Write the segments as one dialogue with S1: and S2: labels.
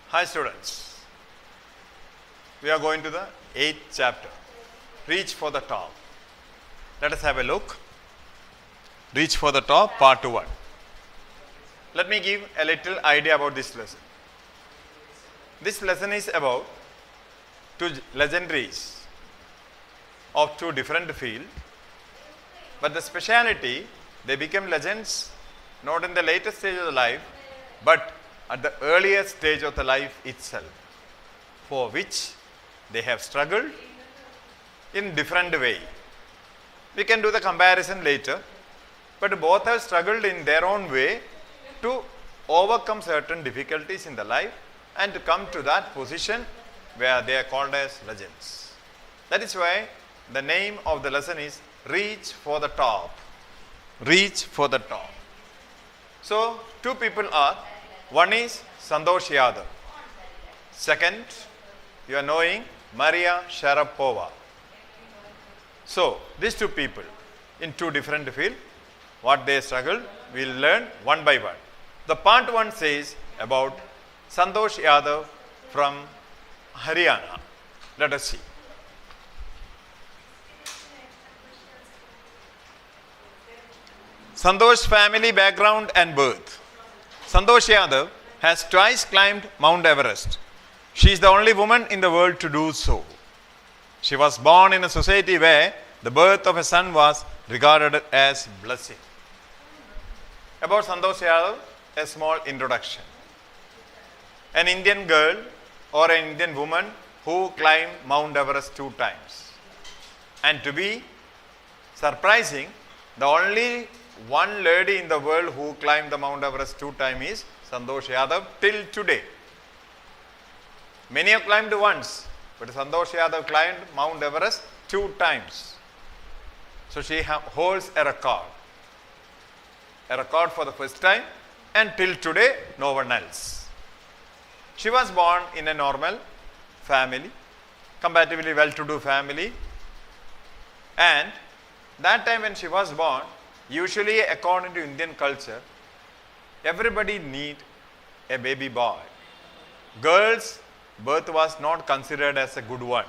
S1: Hi students, we are going to the 8th chapter, Reach for the Top. Let us have a look. Reach for the Top, part 1. Let me give a little idea about this lesson. This lesson is about two legendaries of two different fields, but the speciality, they became legends not in the later stage of the life, but at the earlier stage of the life itself, for which they have struggled in different way. We can do the comparison later, but both have struggled in their own way to overcome certain difficulties in the life and to come to that position where they are called as legends. That is why the name of the lesson is Reach for the Top. Reach for the Top. So, two people are, one is Santosh Yadav. Second, you are knowing Maria Sharapova. So, these two people in two different fields, what they struggled, we will learn one by one. The part 1 says about Santosh Yadav from Haryana. Let us see. Santosh's family background and birth. Santosh Yadav has twice climbed Mount Everest. She is the only woman in the world to do so. She was born in a society where the birth of a son was regarded as blessing. About Santosh Yadav, a small introduction. An Indian girl or an Indian woman who climbed Mount Everest 2 times. And to be surprising, the only one lady in the world who climbed the Mount Everest 2 times is Santosh Yadav till today. Many have climbed once, but Santosh Yadav climbed Mount Everest 2 times. So she holds a record for the first time, and till today no one else. She was born in a normal family, comparatively well-to-do family, and that time when she was born, usually according to Indian culture, everybody need a baby boy. Girls' birth was not considered as a good one.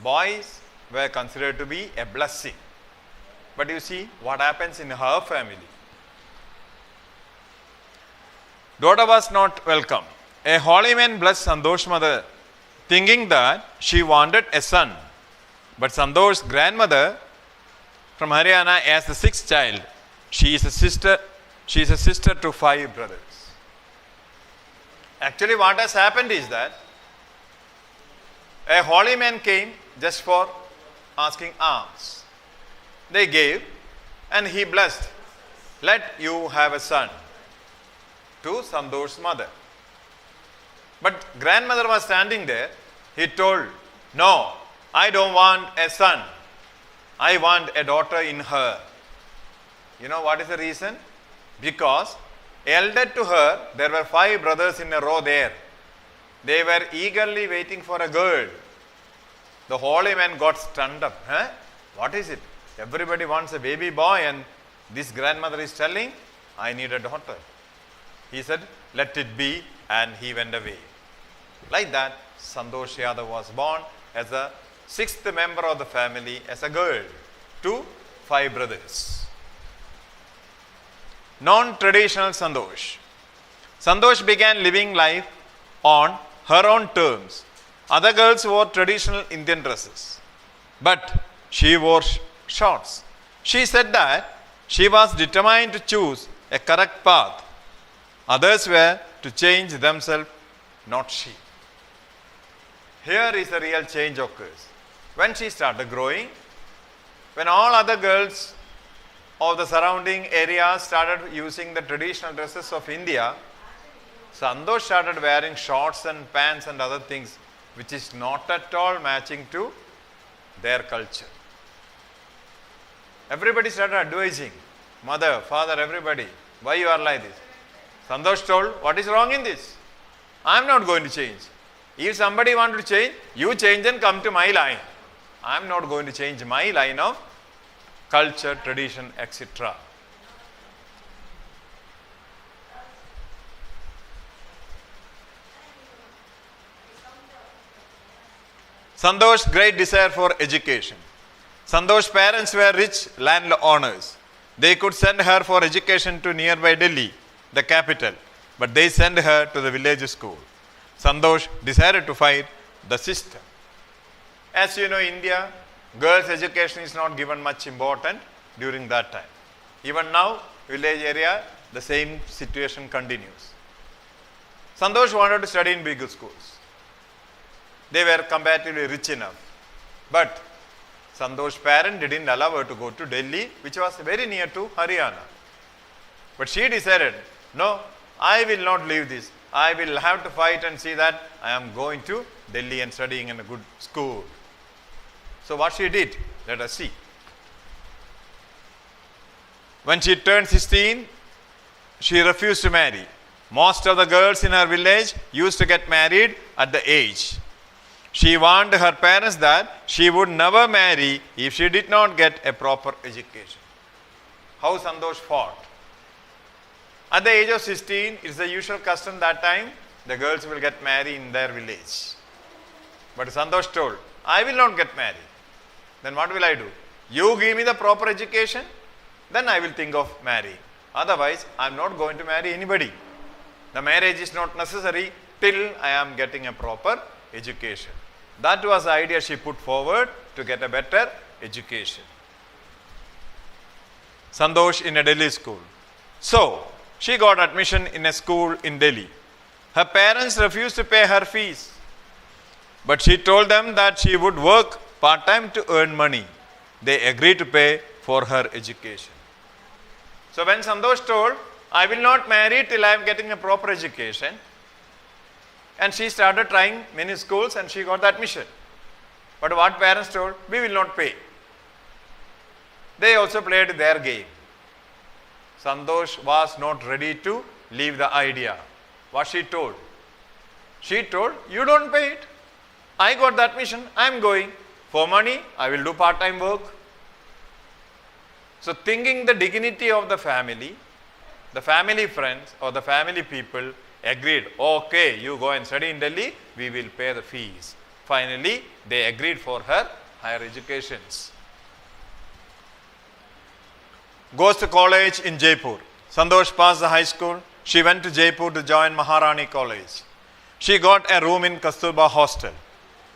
S1: Boys were considered to be a blessing. But you see what happens in her family. Daughter was not welcome. A holy man blessed Santosh's mother, thinking that she wanted a son. But Santosh's grandmother from Haryana as the 6th child, she is a sister to 5 brothers. Actually, what has happened is that a holy man came just for asking alms. They gave and he blessed, let you have a son, to Santosh's mother. But grandmother was standing there. He told, no, I don't want a son. I want a daughter in her. You know what is the reason? Because elder to her, there were 5 brothers in a row there. They were eagerly waiting for a girl. The holy man got stunned up. What is it? Everybody wants a baby boy and this grandmother is telling, I need a daughter. He said, let it be, and he went away. Like that, Santosh Yadav was born as a 6th member of the family, as a girl, to 5 brothers. Non-traditional Santosh. Santosh began living life on her own terms. Other girls wore traditional Indian dresses, but she wore shorts. She said that she was determined to choose a correct path. Others were to change themselves, not she. Here is a real change occurs. When she started growing, when all other girls of the surrounding area started using the traditional dresses of India, Santosh started wearing shorts and pants and other things which is not at all matching to their culture. Everybody started advising, mother, father, everybody, why you are like this? Santosh told, what is wrong in this? I am not going to change. If somebody wants to change, you change and come to my line. I am not going to change my line of culture, tradition, etc. Santosh's great desire for education. Santosh's parents were rich landowners. They could send her for education to nearby Delhi, the capital, but they sent her to the village school. Santosh decided to fight the system. As you know, India, girls' education is not given much importance during that time. Even now, village area, the same situation continues. Santosh wanted to study in big schools. They were comparatively rich enough. But Santosh's parents didn't allow her to go to Delhi, which was very near to Haryana. But she decided, no, I will not leave this. I will have to fight and see that I am going to Delhi and studying in a good school. So what she did, let us see. When she turned 16, she refused to marry. Most of the girls in her village used to get married at the age. She warned her parents that she would never marry if she did not get a proper education. How Santosh fought. At the age of 16, it's the usual custom that time, the girls will get married in their village. But Santosh told, I will not get married. Then what will I do? You give me the proper education, then I will think of marrying. Otherwise, I am not going to marry anybody. The marriage is not necessary till I am getting a proper education. That was the idea she put forward to get a better education. Santosh in a Delhi school. So, she got admission in a school in Delhi. Her parents refused to pay her fees. But she told them that she would work part-time to earn money. They agreed to pay for her education. So when Santosh told, I will not marry till I am getting a proper education, and she started trying many schools and she got the admission. But what parents told, we will not pay. They also played their game. Santosh was not ready to leave the idea. What she told? She told, you don't pay it. I got the admission, I am going. For money, I will do part-time work. So thinking the dignity of the family friends or the family people agreed, okay, you go and study in Delhi, we will pay the fees. Finally, they agreed for her higher educations. Goes to college in Jaipur. Santosh passed the high school. She went to Jaipur to join Maharani College. She got a room in Kasturba Hostel.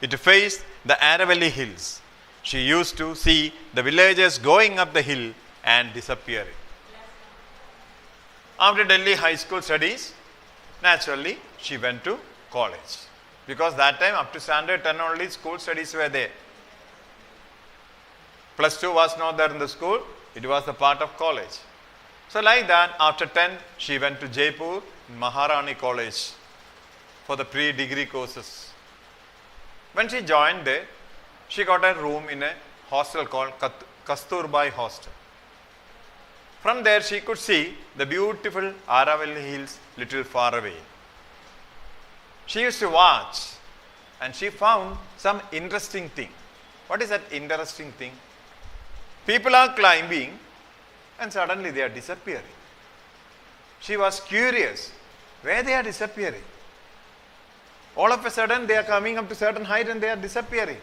S1: It faced the Aravalli Hills. She used to see the villagers going up the hill and disappearing. After Delhi high school studies, naturally she went to college. Because that time up to standard 10 only school studies were there. Plus 2 was not there in the school, it was the part of college. So like that, after 10, she went to Jaipur in Maharani College for the pre-degree courses. When she joined there, she got a room in a hostel called Kasturba Hostel. From there, she could see the beautiful Aravalli Hills little far away. She used to watch and she found some interesting thing. What is that interesting thing? People are climbing and suddenly they are disappearing. She was curious where they are disappearing. All of a sudden they are coming up to certain height and they are disappearing.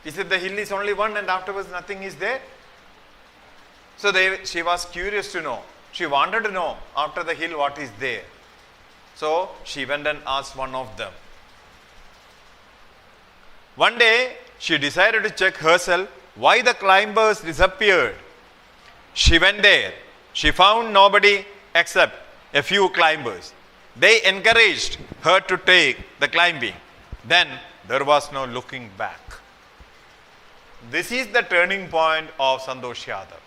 S1: Is it the hill is only one and afterwards nothing is there? So she was curious to know. She wanted to know after the hill what is there. So she went and asked one of them. One day she decided to check herself why the climbers disappeared. She went there. She found nobody except a few climbers. They encouraged her to take the climbing. Then there was no looking back. This is the turning point of Santosh Yadav.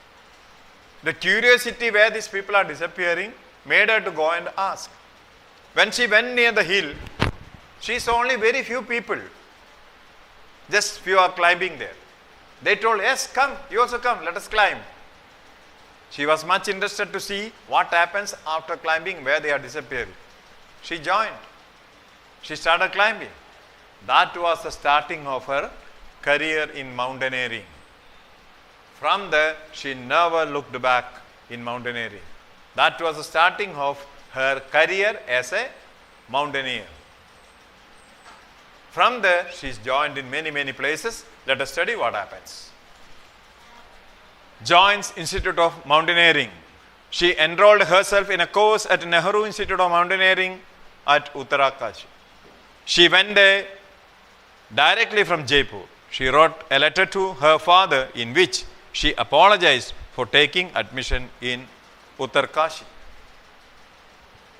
S1: The curiosity where these people are disappearing made her to go and ask. When she went near the hill, she saw only very few people. Just few are climbing there. They told, yes, come, you also come, let us climb. She was much interested to see what happens after climbing, where they are disappearing. She joined. She started climbing. That was the starting of her career in mountaineering. From there, she never looked back in mountaineering. That was the starting of her career as a mountaineer. From there, she is joined in many places. Let us study what happens. Joins Institute of Mountaineering. She enrolled herself in a course at Nehru Institute of Mountaineering at Uttarakashi. She went there directly from Jaipur. She wrote a letter to her father in which she apologized for taking admission in Uttarakashi.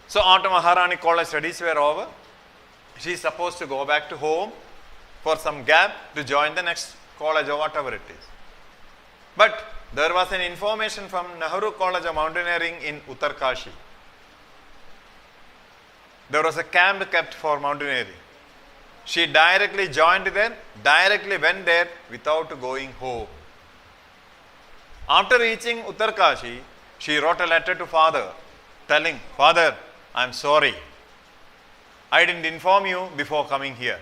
S1: So after Maharani College studies were over, she is supposed to go back to home for some gap to join the next college or whatever it is. But there was an information from Nehru College of Mountaineering in Uttarakashi. There was a camp kept for mountaineering. She directly joined there, directly went there without going home. After reaching Uttarakashi, she wrote a letter to father telling, "Father, I am sorry. I didn't inform you before coming here.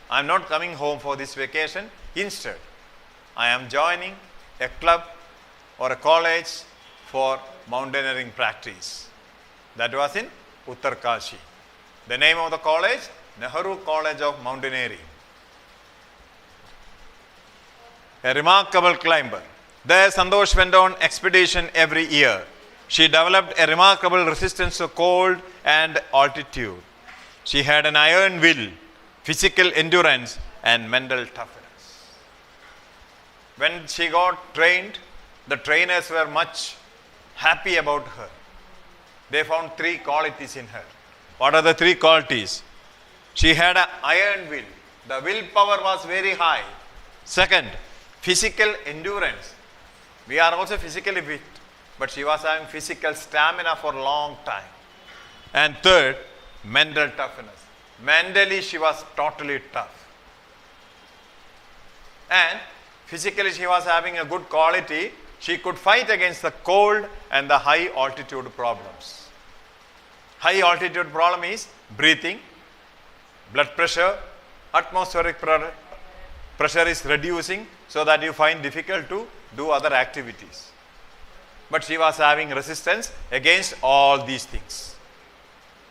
S1: I am not coming home for this vacation. Instead, I am joining a club or a college for mountaineering practice." That was in Uttarakashi. The name of the college, Nehru College of Mountaineering. A remarkable climber. There Santosh went on expedition every year. She developed a remarkable resistance to cold and altitude. She had an iron will, physical endurance and mental toughness. When she got trained, the trainers were much happy about her. They found 3 qualities in her. What are the 3 qualities? She had an iron will. The willpower was very high. Second, physical endurance. We are also physically fit, but she was having physical stamina for a long time. And third, mental toughness. Mentally, she was totally tough. And physically, she was having a good quality. She could fight against the cold and the high altitude problems. High altitude problem is breathing, blood pressure, atmospheric pressure is reducing so that you find difficult to do other activities. But she was having resistance against all these things.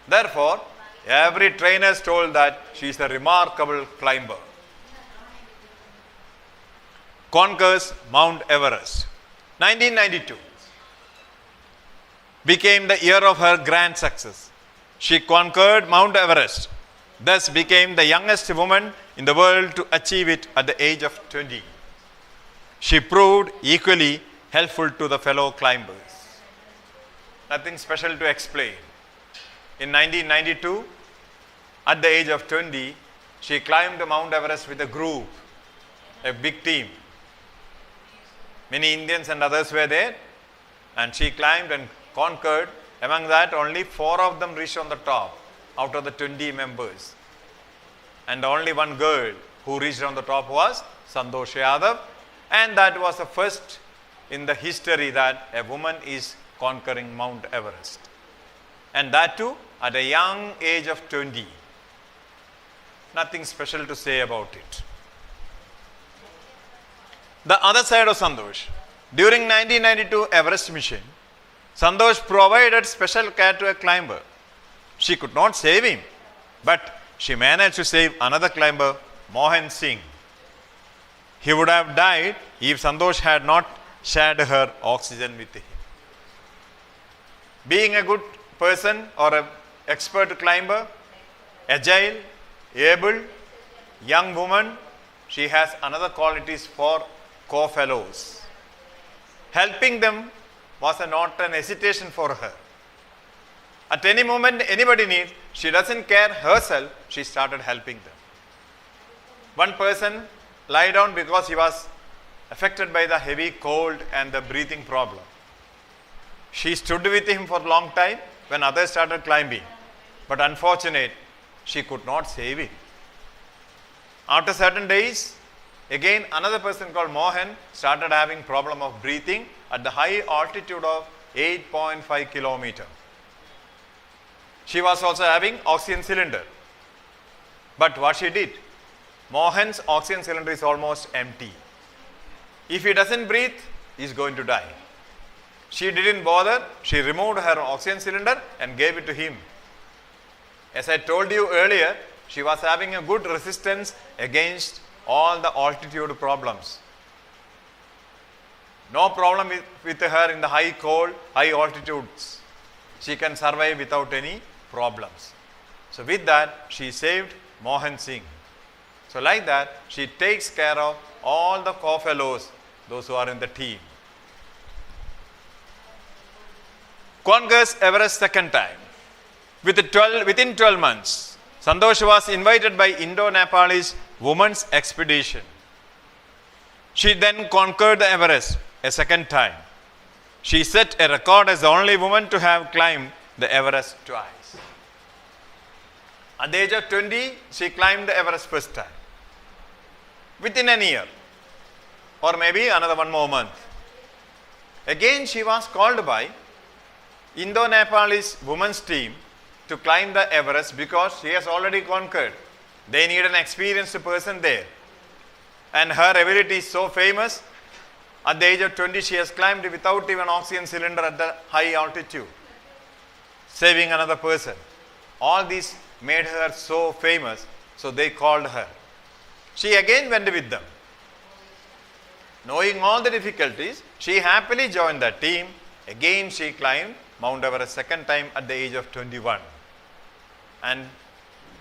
S1: Therefore, every trainer told that she is a remarkable climber. Conquers Mount Everest. 1992 became the year of her grand success. She conquered Mount Everest, thus became the youngest woman in the world to achieve it at the age of 20. She proved equally helpful to the fellow climbers. Nothing special to explain. In 1992, at the age of 20, she climbed Mount Everest with a group, a big team. Many Indians and others were there, and she climbed and conquered. Among that, only 4 of them reached on the top out of the 20 members. And only one girl who reached on the top was Santosh Yadav, and that was the first in the history that a woman is conquering Mount Everest. And that too at a young age of 20. Nothing special to say about it. The other side of Santosh. During 1992 Everest mission, Santosh provided special care to a climber. She could not save him, but she managed to save another climber, Mohan Singh. He would have died if Santosh had not shared her oxygen with him. Being a good person or an expert climber, agile, able, young woman, she has another qualities for co-fellows. Helping them was not an hesitation for her. At any moment anybody needs, she doesn't care herself, she started helping them. One person lay down because he was affected by the heavy cold and the breathing problem. She stood with him for a long time when others started climbing. But unfortunate, she could not save him. After certain days, again another person called Mohan started having problem of breathing at the high altitude of 8.5 kilometers. She was also having oxygen cylinder. But what she did, Mohan's oxygen cylinder is almost empty. If he doesn't breathe, he is going to die. She didn't bother. She removed her oxygen cylinder and gave it to him. As I told you earlier, she was having a good resistance against all the altitude problems. No problem with her in the high cold, high altitudes. She can survive without any problems. So with that, she saved Mohan Singh. So like that, she takes care of all the co-fellows, those who are in the team. Conquers Everest second time. Within 12 months, Santosh was invited by Indo-Nepalese Women's Expedition. She then conquered the Everest a second time. She set a record as the only woman to have climbed the Everest twice. At the age of 20, she climbed the Everest first time. Within a year, or maybe another one more month, again she was called by Indo-Nepalese women's team to climb the Everest because she has already conquered. They need an experienced person there. And her ability is so famous. At the age of 20, she has climbed without even oxygen cylinder at the high altitude, saving another person. All these made her so famous, so they called her. She again went with them. Knowing all the difficulties, she happily joined the team. Again, she climbed Mount Everest second time at the age of 21. And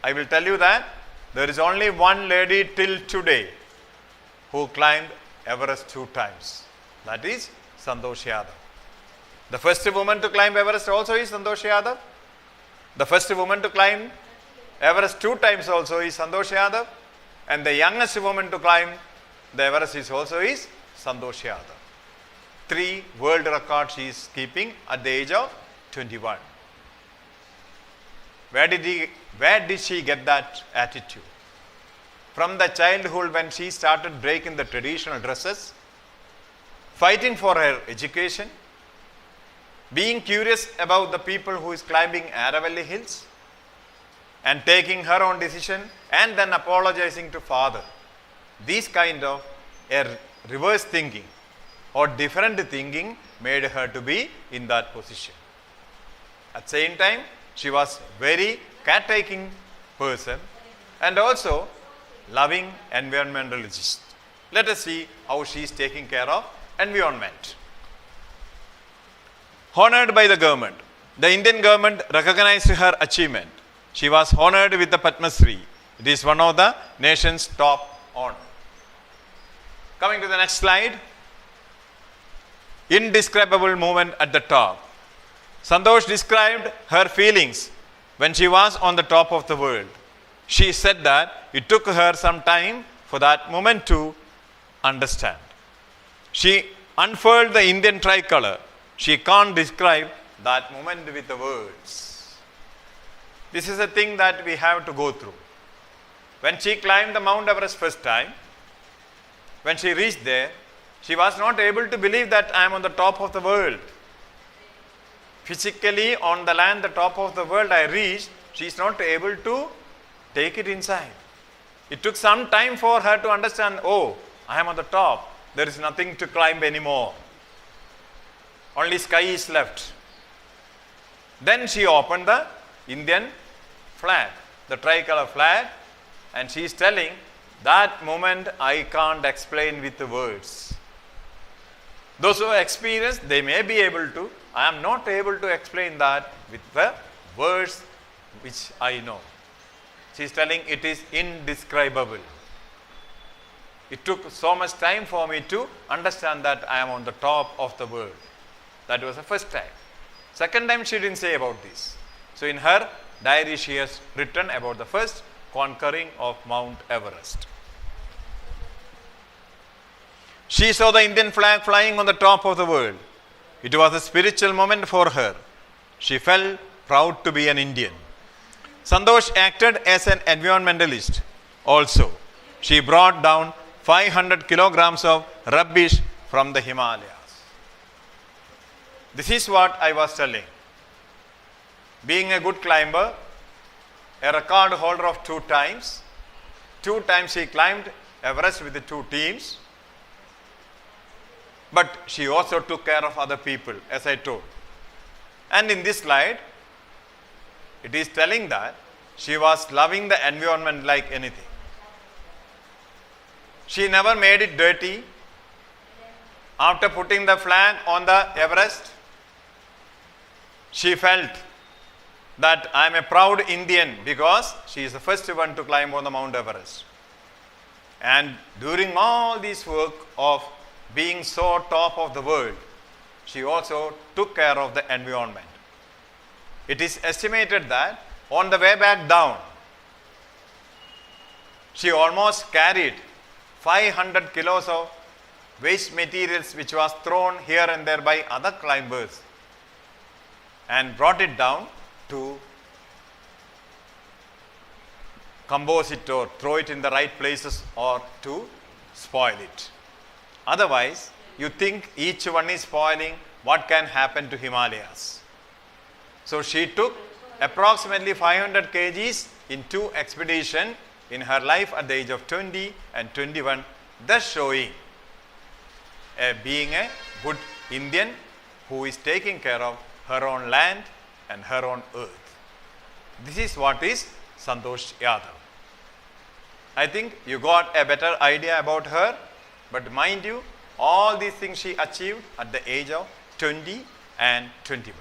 S1: I will tell you that there is only one lady till today who climbed Everest 2 times. That is Santosh Yadav. The first woman to climb Everest also is Santosh Yadav. The first woman to climb Everest 2 times also is Santosh Yadav. And the youngest woman to climb the Everest is Santosh Yadav. 3 world records she is keeping at the age of 21. Where did she get that attitude? From the childhood, when she started breaking the traditional dresses, fighting for her education, being curious about the people who is climbing Aravalli Hills, and taking her own decision and then apologizing to father. These kind of a reverse thinking or different thinking made her to be in that position. At the same time, she was very caretaking person and also loving environmentalist. Let us see how she is taking care of environment. Honored by the government. The Indian government recognized her achievement. She was honored with the Padma Shri. It is one of the nation's top honor. Coming to the next slide. Indescribable moment at the top. Santosh described her feelings when she was on the top of the world. She said that it took her some time for that moment to understand. She unfurled the Indian tricolor. She can't describe that moment with the words. This is a thing that we have to go through. When she climbed the Mount Everest first time, when she reached there, she was not able to believe that I am on the top of the world. Physically on the land, the top of the world I reached, she is not able to take it inside. It took some time for her to understand, oh, I am on the top. There is nothing to climb anymore. Only sky is left. Then she opened the Indian flag, the tricolor flag, and she is telling, that moment I can't explain with the words. Those who experience, they may be able to. I am not able to explain that with the words which I know. She is telling it is indescribable. It took so much time for me to understand that I am on the top of the world. That was the first time. Second time she didn't say about this. So in her diary she has written about the first conquering of Mount Everest. She saw the Indian flag flying on the top of the world. It was a spiritual moment for her. She felt proud to be an Indian. Santosh acted as an environmentalist also. She brought down 500 kilograms of rubbish from the Himalayas. This is what I was telling. Being a good climber, a record holder of 2 times. 2 times she climbed Everest with the 2 teams. But she also took care of other people, as I told. And in this slide, it is telling that she was loving the environment like anything. She never made it dirty. After putting the flag on the Everest, she felt that I am a proud Indian because she is the first one to climb on the Mount Everest. And during all this work of being so top of the world, she also took care of the environment. It is estimated that on the way back down, she almost carried 500 kilos of waste materials which was thrown here and there by other climbers and brought it down to compose it or throw it in the right places or to spoil it. Otherwise, you think each one is spoiling what can happen to Himalayas. So she took approximately 500 kgs in 2 expeditions in her life at the age of 20 and 21, thus showing being a good Indian who is taking care of her own land and her own earth. This is what is Santosh Yadav. I think you got a better idea about her, but mind you, all these things she achieved at the age of 20 and 21.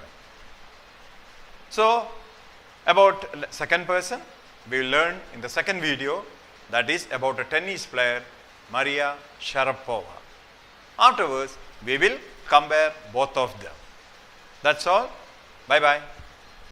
S1: So, about second person, we will learn in the second video, that is about a tennis player, Maria Sharapova. Afterwards, we will compare both of them. That's all. Bye bye.